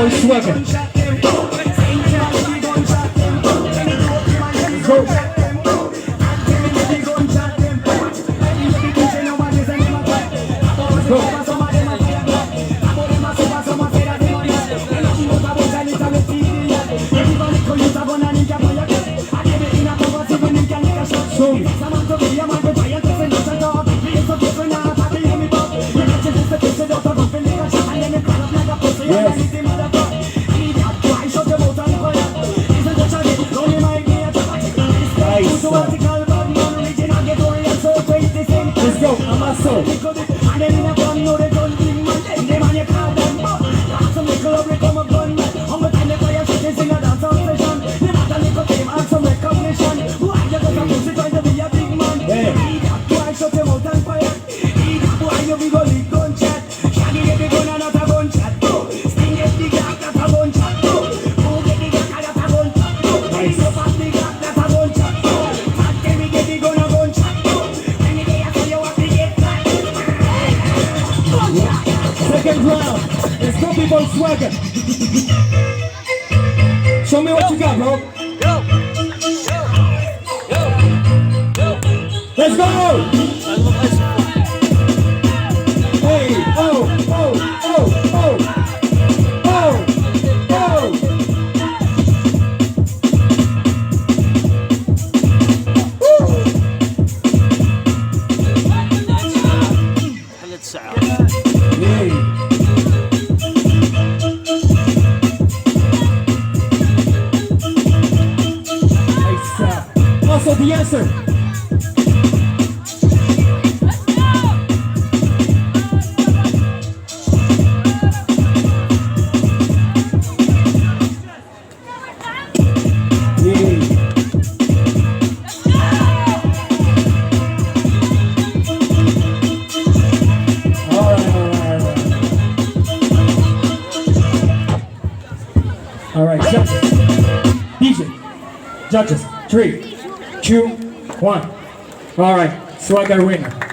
B-boy swagger. Go. Let's go, Amaso. Second round. Let's go, B-boy swagger. Show me what you got, bro. Let's go. Hey, oh, oh, oh, oh, oh, oh. Also the answer. All right, judges. DJ, judges, 3, 2, 1. All right, swagger winner.